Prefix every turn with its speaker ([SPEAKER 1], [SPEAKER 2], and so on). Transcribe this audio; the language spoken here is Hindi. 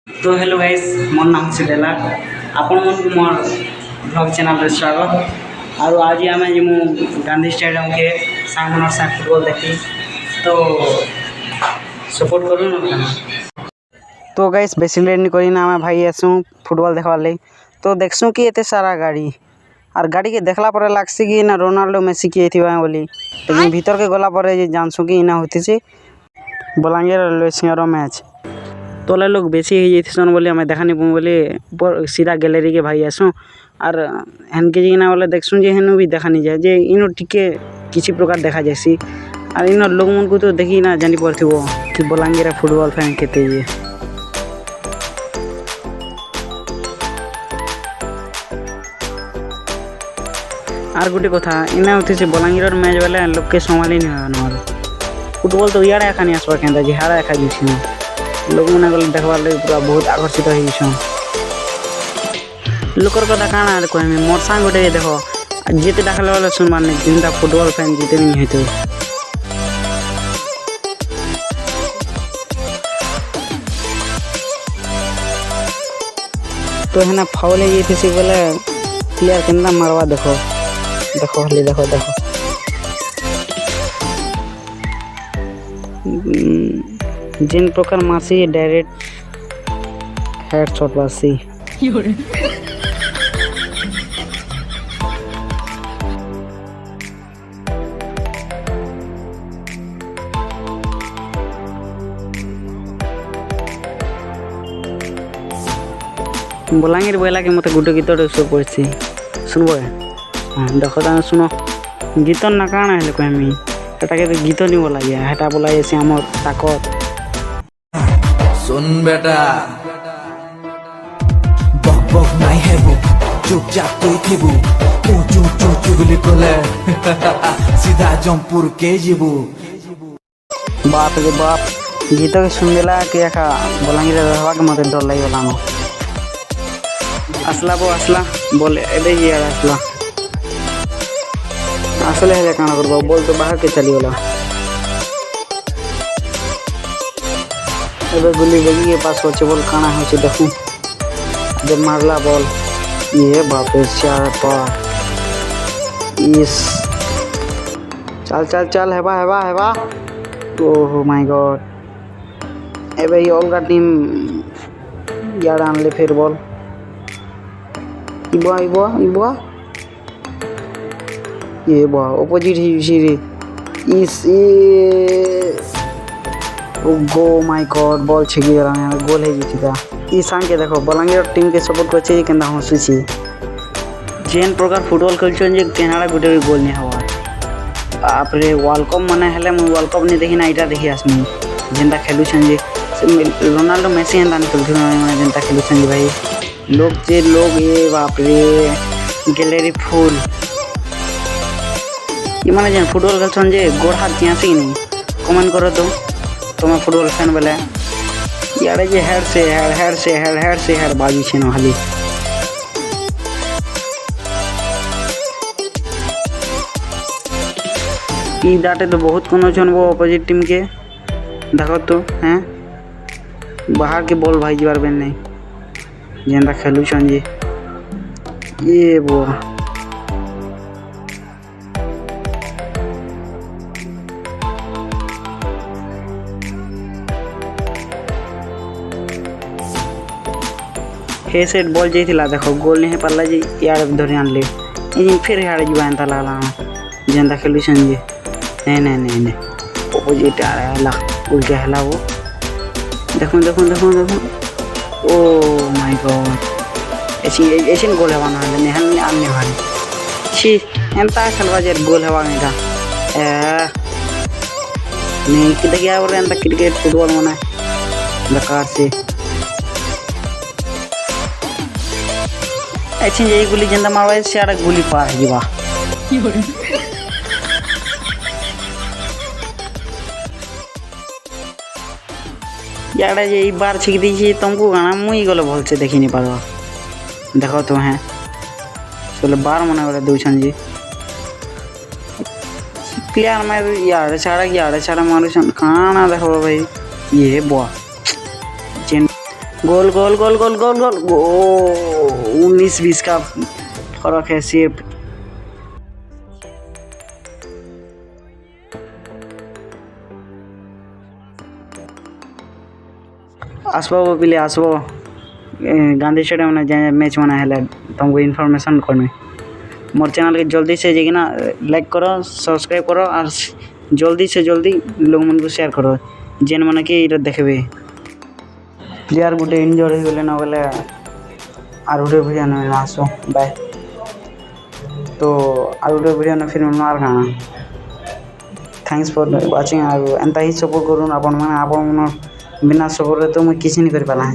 [SPEAKER 1] तो हेलो गाइस मोर नाम से लेला आपण मन को मोर ब्लॉग चैनल रे स्वागत। और आज आम जीमु गांधी स्टेडियम के सांग मनर साथ फुटबॉल देखी तो सपोर्ट करू ना। तो गाइस बेसी लेट नहीं करी ना आम भाई आसू फुटबॉल देखवार लगी तो देखसु कि एते सारा गाड़ी और गाड़ी के देखला पर लागसी कि ना रोनाल्डो मेसी किए थी बोली, लेकिन भीतर के गला पर जानसु कि इना होती सी बलांगीर रेलवे सिंगर मैच तोला लोग बेसी हो जाती बोली हमें देखा नहीं पाऊँ बोली सीधा गैलरी के भाई आसू और हेन के जिना बोले देखसु जे हेनु भी देखा नहीं जाए जे इनो टिके किसी प्रकार देखा जासी और इन लोग मन को तो देखी ना जानी पड़थो कि बलांगीर फुटबॉल फैन केते ये और गोटे कथा इना होती से बलांगीर मैच बेले लोग के संभाली नहीं फुटबॉल तो इे एखानी आसवा के झाड़ा एखा जी लोग मैंने गले देखवार लगे पूरा बहुत आकर्षित हो लोकर कथा काଣା कहमी मोर सांग गोटे देख जीते डाकले वाले सुनबार नहीं जिनता फुटबॉल फैन जीते नहीं होते तो है ना फाउल है ये थी बोले प्लेयर केंदा मारवा देखो देखो हली देखो देखो जिन प्रकार मासी डायरेक्ट हेड शॉट वासी बलांगीर बोला कि मत गुटे गीत शो पड़ी सुनब हाँ देख तुम सुन गीत ना काଣା हेल्ले कहमी एटा के गीत नहीं बोला गया हेटा बोला जैसे आम ताकत
[SPEAKER 2] सुन बेटा बक बक नहीं हेबू चुपचाप तो थेबू चू चू चुगली कोले सीधा जमपुर के जीबू
[SPEAKER 1] बाप रे बाप गीत के सुन देला कि एका बलांगीर रहवा के मते डर लगी गला असला बो असला बोले एबे यार असला असले हेले काना करबो बोल तो बाहर के चली गला एबे गुली बगी के पास होचे बोल काना होचे देखू जब मारला बॉल ये बाप रे चार पार इस चल चल चल हेबा हेबा हेबा ओह माय गॉड एबे ये ओल्गा टीम यार आनले फिर बॉल इबा इबा इबा ये बा ऑपोजिट ही सीरी इस गो माय गॉड बॉल छिगी गला गोल है जीता ई सांग के देखो बलांगीर टीम के सपोर्ट करछे केंदा हंसुची जेन प्रकार फुटबॉल खेलछन जे केनाडा गुटे भी गोल नहीं हवा बाप रे वर्ल्ड कप माने हेले मु वर्ल्ड कप नहीं देखी ना इटा देखी आसमी जेंदा खेलुछन जे रोनाल्डो मेसी हेंदा नहीं खेलथि माने जेंदा खेलुछन जे भाई लोग ये बाप रे गैलरी फुल ये माने जेन फुटबॉल खेलछन जे गोड़ हाथ चियासी नहीं कमेंट करो तो तुम फुटबॉल फैन बोले यार जे हेड से हेड बाजी छे न खाली ई डाटे तो बहुत कोनो छन वो अपोजिट टीम के देखो तो हैं बाहर के बॉल भाई जीवार बेन नहीं जेंदा खेलु छन जे ये वो हे सेट बॉल जाइला देखो गोल नहीं पाला जी यार धरि आनले इन फिर यार जीवा एंता लागला जेंदा खेलुछन जे नहीं अपोजिट आ रहा उल्टा हला वो देखो देखो देखो देखो ओ माय गॉड ऐसी गोल हवा ना नहीं हल आने वाली छी एंता खेलवा जे गोल हवा मेगा नहीं कि देखिया बोले एंता क्रिकेट फुटबॉल मना बेकार से ऐसी यही गुली जेंदा मारवा सियाड़ा गुली पार जीवा यार ये बार छिक दी तुमको गाना मुई गलो भल से देखी नहीं पारवा देखो तो हैं चलो बार मना वाला दूछन जी प्लेयर मार यार छाड़ा मारू छन काना देखो भाई ये बुआ जेन गोल गोल गोल गोल गोल गोल गो 19-20 का फर्क है सिर्फ। आसबो पिले आसबो गांधी स्टेडियम में जाए मैच मना है तुमको इन्फॉर्मेशन करने मोर चैनल के जल्दी से जाइए ना लाइक करो सब्सक्राइब करो और जल्दी से जल्दी लोग मन को शेयर करो जेन मन कि देखबे प्लेयर गोटे इंजर हो गले ना बोले आर गोटे वीडियो न आसो बाय। तो आर गोटे वीडियो न फिर मार गाना थैंक्स फॉर वाचिंग। और एंता ही सपोर्ट करूँ आपण बिना सपोर्ट तो मुझे किसी नहीं कर पाला।